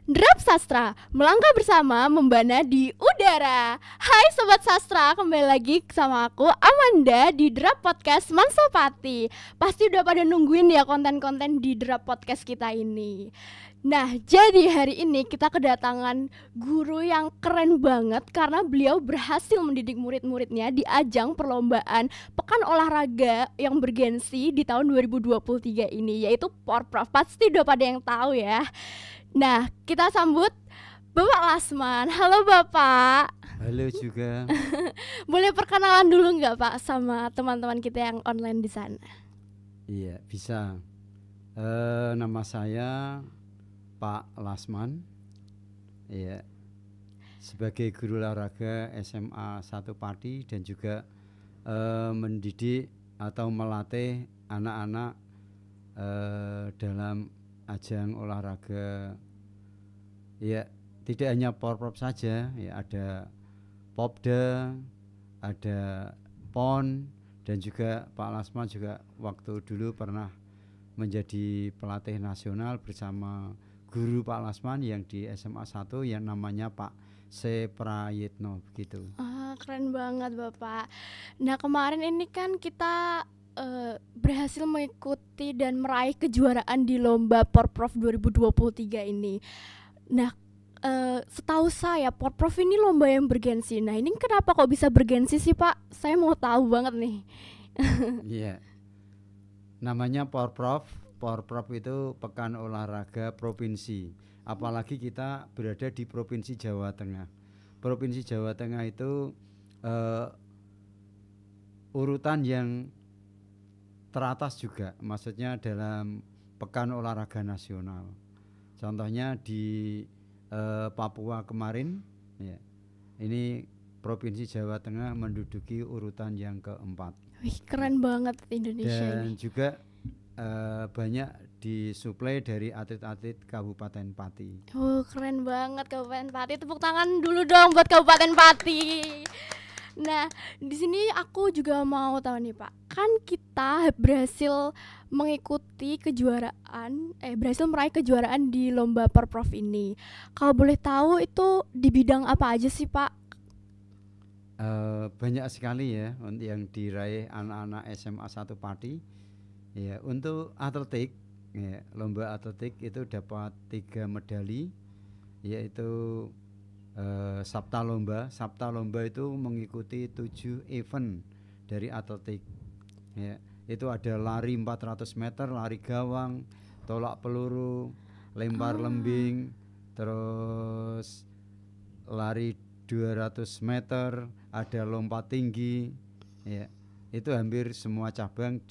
Drap Sastra, melangkah bersama membana di udara. Hai Sobat Sastra, kembali lagi sama aku Amanda di Drap Podcast Mansopati. Pasti udah pada nungguin ya konten-konten di Drap Podcast kita ini. Nah, jadi hari ini kita kedatangan guru yang keren banget karena beliau berhasil mendidik murid-muridnya di ajang perlombaan Pekan Olahraga yang bergensi di tahun 2023 ini, yaitu Porprov. Pasti udah pada yang tahu ya. Nah, kita sambut Bapak Lasman. Halo Bapak. Halo juga. Boleh perkenalan dulu nggak Pak sama teman-teman kita yang online di sana? Iya, bisa. Nama saya Pak Lasman. Iya. Sebagai guru olahraga SMA 1 Pati dan juga mendidik atau melatih anak-anak dalam ajang olahraga. Ya, tidak hanya Porprov saja, ya ada Popda, ada PON, dan juga Pak Lasman juga waktu dulu pernah menjadi pelatih nasional bersama guru Pak Lasman yang di SMA 1 yang namanya Pak C. Prayitno begitu. Keren banget Bapak. Nah, kemarin ini kan kita berhasil mengikuti dan meraih kejuaraan di lomba Porprov 2023 ini. Nah, setahu saya Porprov ini lomba yang bergensi. Nah, ini kenapa kok bisa bergensi sih Pak? Saya mau tahu banget nih. Iya. Namanya Porprov. Porprov itu Pekan Olahraga Provinsi. Apalagi kita berada di Provinsi Jawa Tengah. Provinsi Jawa Tengah itu urutan yang teratas juga, maksudnya dalam Pekan Olahraga Nasional. Contohnya di Papua kemarin, ya, ini Provinsi Jawa Tengah menduduki urutan yang keempat. Wih, keren banget Indonesia dan ini. Juga banyak disuplai dari atlet-atlet Kabupaten Pati. Oh, keren banget Kabupaten Pati. Tepuk tangan dulu dong buat Kabupaten Pati. Nah, di sini aku juga mau tahu nih Pak. Kan kita berhasil mengikuti berhasil meraih kejuaraan di lomba Porprov ini. Kalau boleh tahu itu di bidang apa aja sih Pak? Banyak sekali ya yang diraih anak-anak SMA 1 Pati. Ya, untuk atletik, ya, lomba atletik itu dapat 3 medali, yaitu Sabta Lomba. Sabta Lomba itu mengikuti 7 event dari atletik. Ya, itu ada lari 400 meter, lari gawang, tolak peluru, lempar lembing, terus lari 200 meter, ada lompat tinggi. Ya, itu hampir semua cabang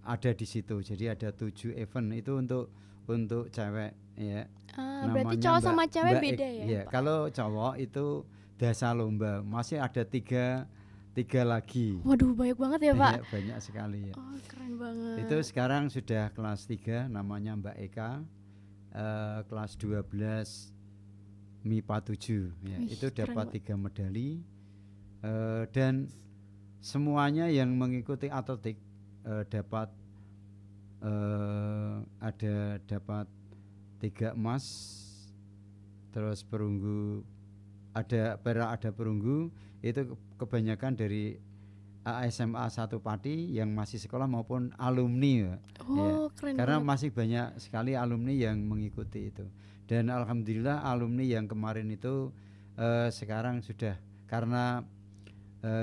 ada di situ. Jadi ada 7 event itu untuk cewek, ya. Berarti Namanya cowok sama cewek beda ya Pak? Kalau cowok itu dasa lomba, masih ada tiga lagi. Waduh, banyak banget ya Pak. Banyak sekali ya. Oh, keren banget. Itu sekarang sudah kelas 3, namanya Mbak Eka, kelas 12 MIPA 7 ya. Wih, itu dapat 3 banget. medali, dan semuanya yang mengikuti atletik dapat dapat 3 emas, terus perunggu, ada perak, ada perunggu. Itu kebanyakan dari SMA 1 Pati yang masih sekolah maupun alumni ya. Keren Karena banget. masih banyak sekali alumni yang mengikuti itu. Dan alhamdulillah alumni yang kemarin itu sekarang sudah, karena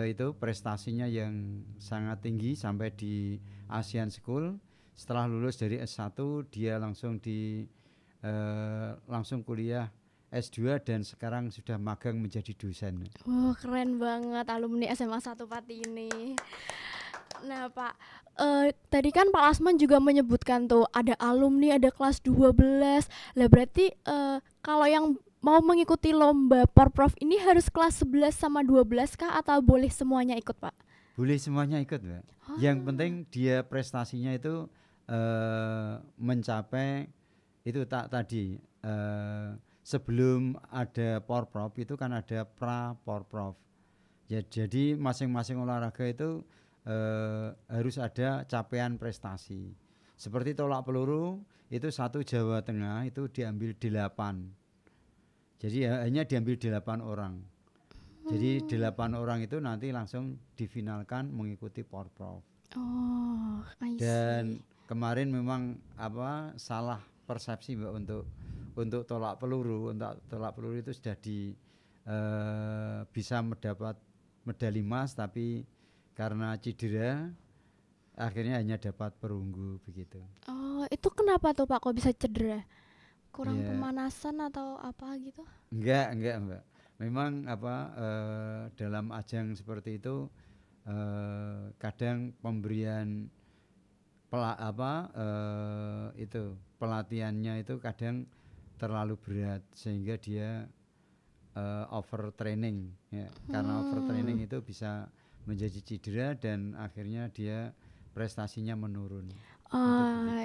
itu prestasinya yang sangat tinggi sampai di Asian School. Setelah lulus dari S1 dia langsung langsung kuliah S2 dan sekarang sudah magang menjadi dosen. Keren banget alumni SMA 1 Pati ini. Nah Pak, tadi kan Pak Lasman juga menyebutkan tuh ada alumni, ada kelas 12. Lah berarti kalau yang mau mengikuti lomba Porprov ini harus kelas 11 sama 12 kah atau boleh semuanya ikut Pak? Boleh semuanya ikut Mbak. Yang penting dia prestasinya itu mencapai itu tadi sebelum ada Porprov itu kan ada pra Porprov. Ya, jadi masing-masing olahraga itu harus ada capaian prestasi. Seperti tolak peluru itu satu Jawa Tengah itu diambil 8. Jadi hanya diambil 8 orang. Jadi 8 orang itu nanti langsung difinalkan mengikuti Porprov. Oh, I Dan see. kemarin memang salah persepsi Mbak untuk tolak peluru. Untuk tolak peluru itu sudah bisa mendapat medali emas, tapi karena cedera akhirnya hanya dapat perunggu begitu. Oh, itu kenapa tuh Pak kok bisa cedera? Kurang Ya, pemanasan atau apa gitu? enggak Mbak. Memang dalam ajang seperti itu kadang pemberian pelatihannya itu kadang terlalu berat sehingga dia overtraining ya. Karena overtraining itu bisa menjadi cedera dan akhirnya dia prestasinya menurun.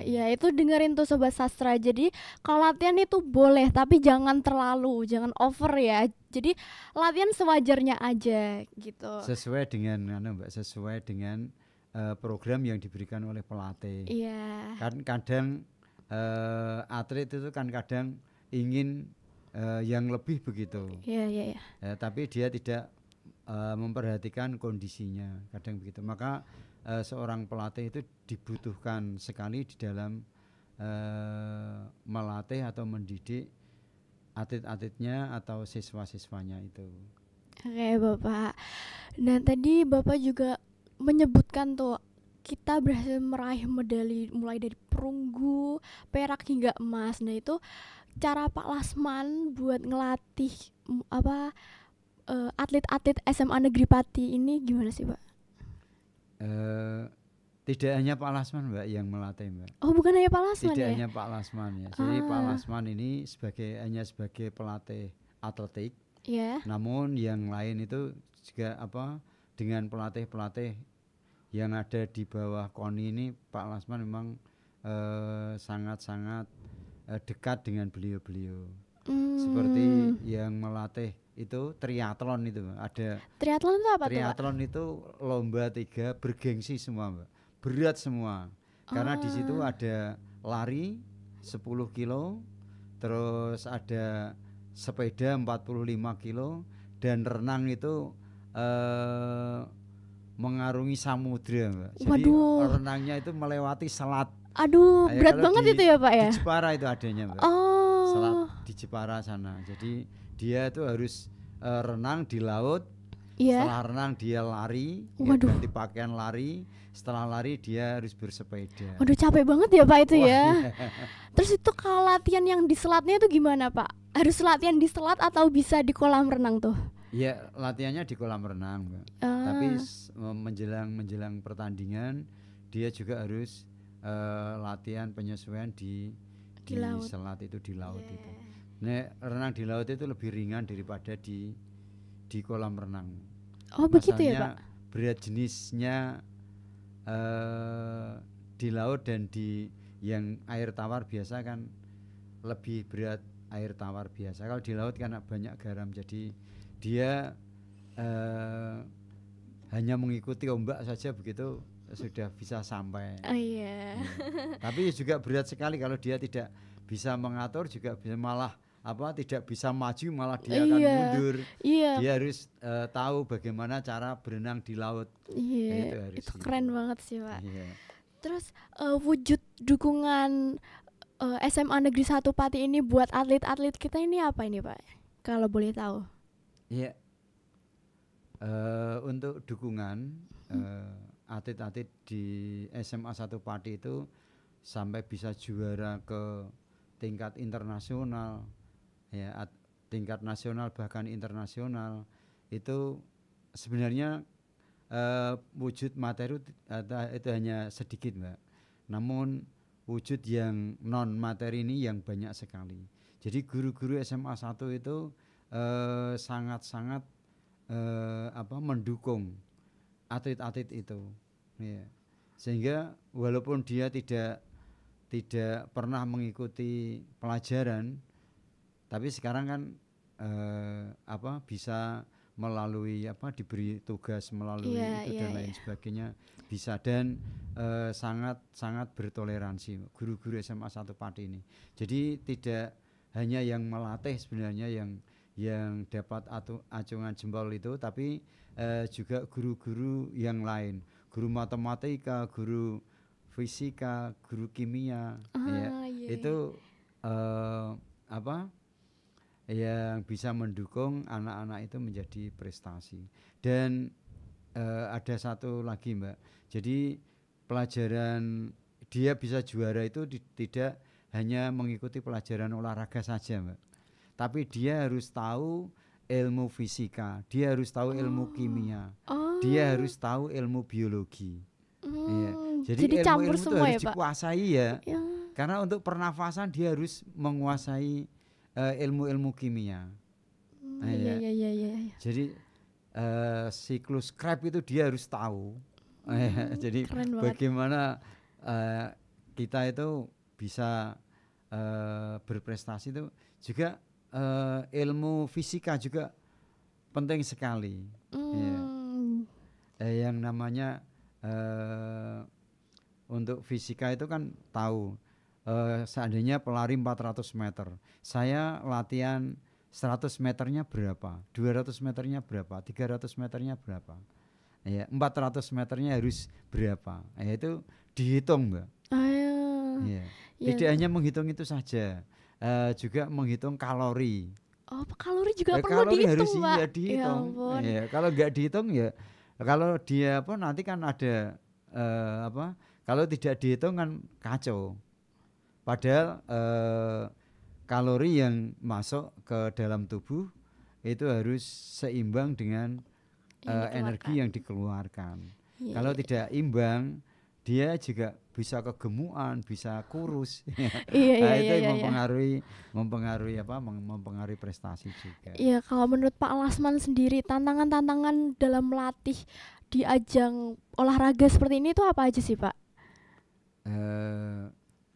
Ya itu dengerin tuh Sobat Sastra. Jadi kalau latihan itu boleh, tapi jangan terlalu, jangan over ya. Jadi latihan sewajarnya aja gitu. Sesuai dengan sesuai dengan program yang diberikan oleh pelatih. Iya. Kan kadang atlet itu kan kadang ingin yang lebih begitu. Iya. Tapi dia tidak memperhatikan kondisinya, kadang begitu. Maka seorang pelatih itu dibutuhkan sekali di dalam melatih atau mendidik atlet-atletnya atau siswa-siswanya itu. Oke Bapak. Nah tadi Bapak juga menyebutkan tuh kita berhasil meraih medali mulai dari perunggu, perak hingga emas. Nah itu cara Pak Lasman buat ngelatih atlet-atlet SMA Negeri Pati ini gimana sih Pak? Tidak hanya Pak Lasman Mbak yang melatih Mbak. Oh bukan hanya Pak Lasman Tidak ya? hanya Pak Lasman ya. Jadi Pak Lasman ini hanya sebagai pelatih atletik. Iya. Namun yang lain itu juga dengan pelatih-pelatih yang ada di bawah KONI ini, Pak Lasman memang sangat-sangat dekat dengan beliau-beliau. Seperti yang melatih itu triathlon itu ada. Triathlon itu apa tuh? Triathlon itu lomba 3 bergengsi semua Mbak. Berat semua. Karena di situ ada lari 10 kilo, terus ada sepeda 45 kilo dan renang itu mengarungi samudra Mbak. Jadi renangnya itu melewati selat. Aduh, berat banget itu ya Pak ya? Di Jepara itu adanya Mbak. Selat di Jepara sana. Jadi dia itu harus renang di laut. Setelah renang dia lari, ganti pakaian lari. Setelah lari dia harus bersepeda. Waduh, capek banget ya Pak itu ya. Terus itu kalau latihan yang di selatnya itu gimana Pak? Harus latihan di selat atau bisa di kolam renang tuh? Ya latihannya di kolam renang Mbak. Tapi menjelang pertandingan dia juga harus latihan penyesuaian di selat itu, di laut itu. Nah, renang di laut itu lebih ringan daripada di kolam renang. Oh begitu ya Pak? Berat jenisnya di laut dan di yang air tawar biasa kan lebih berat air tawar biasa. Kalau di laut karena banyak garam, jadi dia hanya mengikuti ombak saja begitu sudah bisa sampai. Iya. Tapi juga berat sekali kalau dia tidak bisa mengatur, juga bisa malah tidak bisa maju, malah dia akan mundur. Dia harus tahu bagaimana cara berenang di laut. Itu keren banget sih Pak. Terus wujud dukungan SMA Negeri 1 Pati ini buat atlet-atlet kita ini apa ini Pak? Kalau boleh tahu. Iya. Untuk dukungan atlet-atlet di SMA 1 Pati itu sampai bisa juara ke tingkat internasional, ya tingkat nasional bahkan internasional, itu sebenarnya wujud materi itu hanya sedikit Mbak. Namun wujud yang non materi ini yang banyak sekali. Jadi guru-guru SMA 1 itu sangat-sangat mendukung atlet-atlet itu, ya. Sehingga walaupun dia tidak pernah mengikuti pelajaran, tapi sekarang kan bisa melalui diberi tugas melalui Iya, itu iya, dan lain iya. sebagainya bisa, dan sangat bertoleransi guru-guru SMA 1 Pati ini. Jadi tidak hanya yang melatih sebenarnya yang dapat acungan jempol itu, tapi juga guru-guru yang lain, guru matematika, guru fisika, guru kimia, ya Iya, iya. itu apa yang bisa mendukung anak-anak itu menjadi prestasi. Dan ada satu lagi Mbak, jadi pelajaran dia bisa juara itu tidak hanya mengikuti pelajaran olahraga saja Mbak, tapi dia harus tahu ilmu fisika, dia harus tahu ilmu kimia, dia harus tahu ilmu biologi. Ya. Jadi campur ilmu-ilmu itu semua harus ya Pak? dikuasai ya. Ya. Karena untuk pernafasan dia harus menguasai ilmu-ilmu kimia. Iya, iya, iya, iya. Jadi siklus Krebs itu dia harus tahu. Jadi bagaimana kita itu bisa berprestasi itu juga ilmu fisika juga penting sekali. Yang namanya untuk fisika itu kan tahu seandainya pelari 400 meter, saya latihan 100 meternya berapa, 200 meternya berapa, 300 meternya berapa, ya 400 meternya harus berapa, ya itu dihitung Mbak. Ya. Tidak hanya menghitung itu saja, juga menghitung kalori. Kalori juga perlu kalori dihitung harus Pak. Iya dihitung. Ya, kalau nggak dihitung ya, kalau dia nanti kan ada kalau tidak dihitung kan kacau. Padahal kalori yang masuk ke dalam tubuh itu harus seimbang dengan energi yang dikeluarkan. Kalau tidak imbang, dia juga bisa kegemukan, bisa kurus. Itu mempengaruhi prestasi juga. Iya, kalau menurut Pak Lasman sendiri, tantangan-tantangan dalam melatih di ajang olahraga seperti ini itu apa aja sih Pak?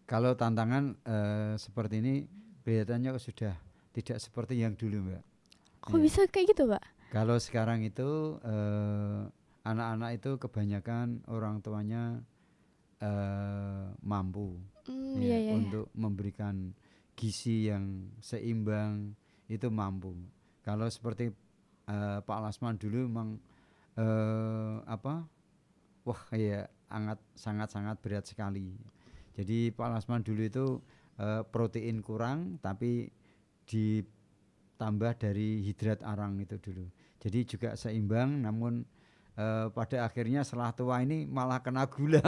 Kalau tantangan seperti ini kelihatannya sudah tidak seperti yang dulu Mbak. Kok bisa kayak gitu Pak? Kalau sekarang itu anak-anak itu kebanyakan orang tuanya mampu untuk memberikan gizi yang seimbang, itu mampu. Kalau seperti Pak Lasman dulu memang sangat berat sekali. Jadi Pak Lasman dulu itu protein kurang tapi ditambah dari hidrat arang itu dulu. Jadi juga seimbang, namun pada akhirnya setelah tua ini malah kena gula.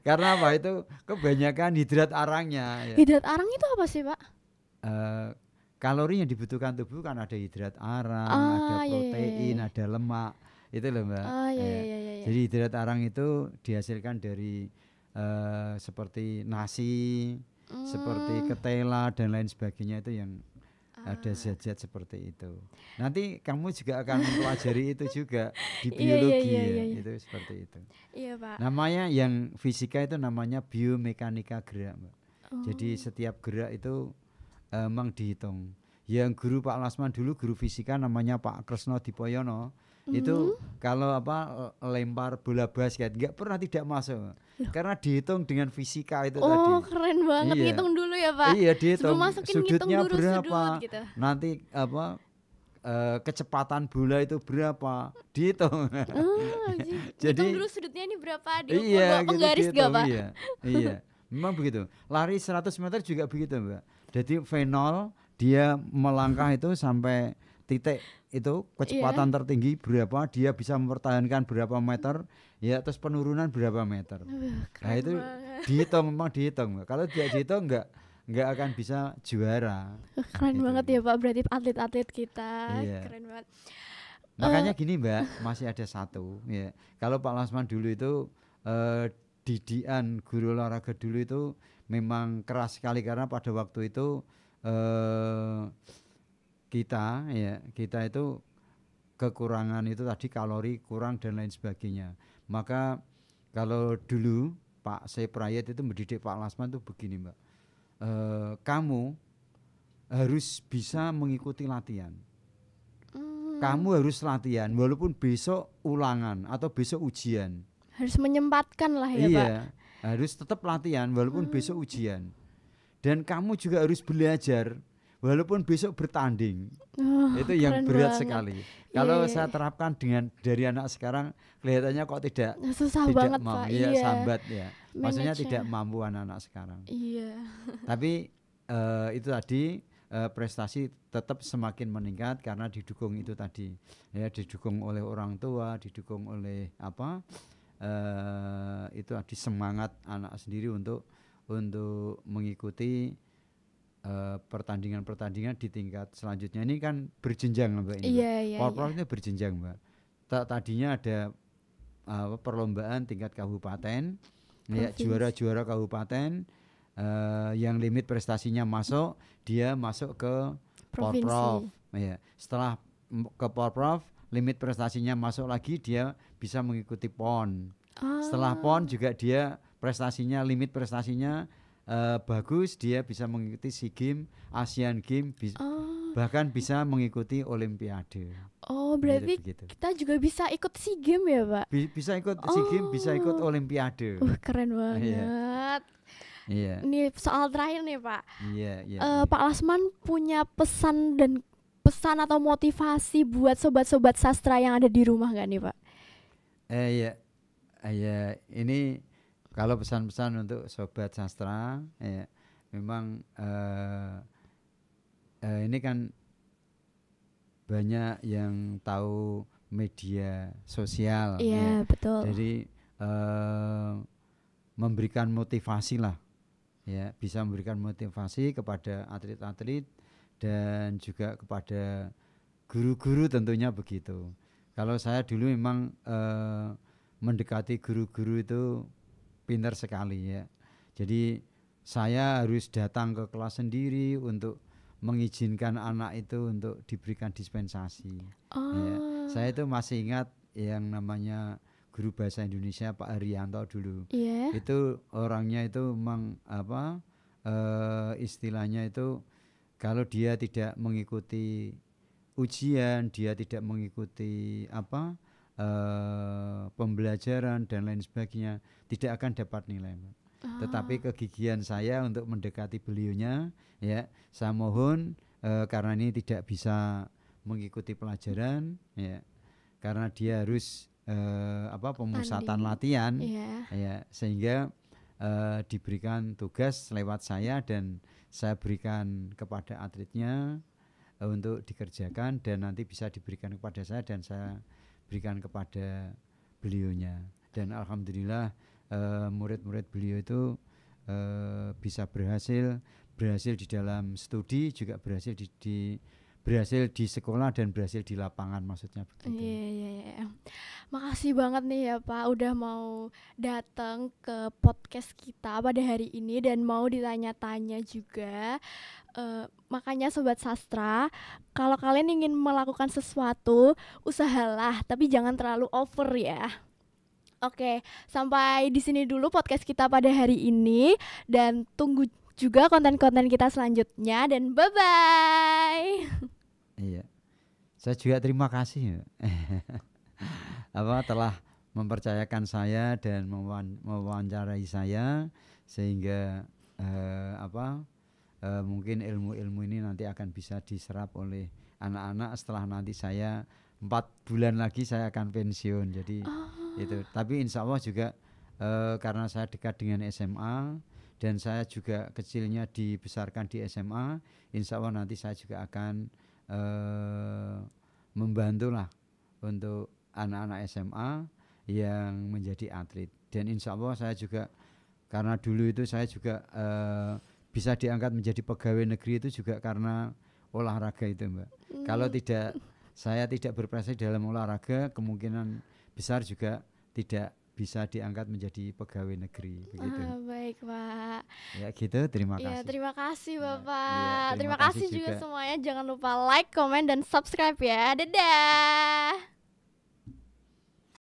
Karena apa? Itu kebanyakan hidrat arangnya. Ya. Hidrat arang itu apa sih Pak? Kalori yang dibutuhkan tubuh kan ada hidrat arang, ada protein, ada lemak. Itu loh Mbak. Jadi hidrat arang itu dihasilkan dari seperti nasi, seperti ketela dan lain sebagainya, itu yang ada zat-zat seperti itu. Nanti kamu juga akan mempelajari itu juga di biologi. Itu seperti itu. Iya Pak. Namanya yang fisika itu namanya biomekanika gerak Mbak. Jadi setiap gerak itu memang dihitung. Yang guru Pak Lasman dulu, guru fisika namanya Pak Kresno Dipoyono, itu kalau lempar bola basket nggak pernah tidak masuk. Karena dihitung dengan fisika itu tadi. Oh keren banget, hitung dulu ya Pak. Iya dihitung. Sudutnya berapa, gitu. Nanti kecepatan bola itu berapa, dihitung. Jadi hitung dulu sudutnya ini berapa, diukur penggaris gak Pak? Iya. Memang begitu. Lari 100 meter juga begitu Mbak. Jadi V0 dia melangkah itu sampai titik itu kecepatan tertinggi berapa, dia bisa mempertahankan berapa meter, ya terus penurunan berapa meter. Nah itu dihitung, memang dihitung. Kalau tidak dihitung nggak akan bisa juara. Keren banget ya Pak, berarti atlet-atlet kita. Keren banget. Makanya gini Mbak, masih ada satu ya. Kalau Pak Lasman dulu itu didikan guru olahraga dulu itu memang keras sekali, karena pada waktu itu kita itu kekurangan itu tadi, kalori kurang dan lain sebagainya. Maka kalau dulu Pak Seprayat itu mendidik Pak Lasman itu begini Mbak, kamu harus bisa mengikuti latihan. kamu harus latihan walaupun besok ulangan atau besok ujian. Harus menyempatkan lah ya, Pak. Iya, harus tetap latihan walaupun besok ujian. Dan kamu juga harus belajar walaupun besok bertanding. Itu yang keren berat banget. sekali. Kalau Iya. saya terapkan dari anak sekarang kelihatannya kok Susah tidak banget, mampu, Pak. ya Iya. sambat ya. Maksudnya Manage-nya. tidak mampu anak-anak sekarang. Iya. Tapi itu tadi prestasi tetap semakin meningkat karena didukung itu tadi. Ya, didukung oleh orang tua, didukung oleh itu tadi semangat anak sendiri untuk mengikuti pertandingan-pertandingan di tingkat selanjutnya. Ini kan berjenjang Mbak ini. Iya, iya. Porprov itu berjenjang Mbak. Tadinya ada perlombaan tingkat kabupaten, ya, Provinsi. juara-juara kabupaten yang limit prestasinya masuk, dia masuk ke Provinsi. Porprov. Ya. Setelah ke Porprov, limit prestasinya masuk lagi, dia bisa mengikuti PON. Setelah PON juga dia limit prestasinya bagus, dia bisa mengikuti SEA Games, Asian Games, bahkan bisa mengikuti Olimpiade. Oh, berarti Begitu. kita juga bisa ikut SEA Games ya, Pak? Bisa ikut SEA Games, bisa ikut Olimpiade. Keren banget. Iya. Ini soal terakhir nih, Pak. Iya. Pak Lasman punya pesan atau motivasi buat sobat-sobat sastra yang ada di rumah nggak nih, Pak? Iya. Ini kalau pesan-pesan untuk sobat sastra, ya, memang ini kan banyak yang tahu media sosial. Iya, betul. Jadi memberikan motivasi lah, ya, bisa memberikan motivasi kepada atlet-atlet dan juga kepada guru-guru tentunya begitu. Kalau saya dulu memang mendekati guru-guru itu pintar sekali ya. Jadi saya harus datang ke kelas sendiri untuk mengizinkan anak itu untuk diberikan dispensasi. Ya. Saya itu masih ingat yang namanya guru bahasa Indonesia Pak Haryanto dulu. Yeah. Itu orangnya itu memang istilahnya itu kalau dia tidak mengikuti ujian, dia tidak mengikuti pembelajaran dan lain sebagainya, tidak akan dapat nilai. Tetapi kegigihan saya untuk mendekati beliaunya, ya, saya mohon karena ini tidak bisa mengikuti pelajaran, ya, karena dia harus pemusatan latihan, ya, sehingga diberikan tugas lewat saya dan saya berikan kepada atletnya untuk dikerjakan dan nanti bisa diberikan kepada saya dan saya berikan kepada beliaunya. Dan alhamdulillah murid-murid beliau itu bisa berhasil di dalam studi, juga berhasil di sekolah dan berhasil di lapangan, maksudnya begitu. Iya. Makasih banget nih ya Pak udah mau datang ke podcast kita pada hari ini dan mau ditanya-tanya juga. Makanya Sobat Sastra, kalau kalian ingin melakukan sesuatu, usahalah tapi jangan terlalu over ya. Oke, sampai di sini dulu podcast kita pada hari ini dan tunggu juga konten-konten kita selanjutnya dan bye-bye. Iya. Saya juga terima kasih telah mempercayakan saya dan mewawancarai saya sehingga mungkin ilmu-ilmu ini nanti akan bisa diserap oleh anak-anak setelah nanti saya 4 bulan lagi saya akan pensiun. Jadi itu. Tapi insya Allah juga karena saya dekat dengan SMA dan saya juga kecilnya dibesarkan di SMA, insya Allah nanti saya juga akan membantulah untuk anak-anak SMA yang menjadi atlet. Dan insya Allah saya juga, karena dulu itu saya juga bisa diangkat menjadi pegawai negeri itu juga karena olahraga itu Mbak. Kalau saya tidak berprestasi dalam olahraga, kemungkinan besar juga tidak bisa diangkat menjadi pegawai negeri begitu. Baik Pak. Ya gitu, terima kasih. Ya, terima kasih Bapak. Ya, terima kasih juga semuanya. Jangan lupa like, comment, dan subscribe ya. Dadah.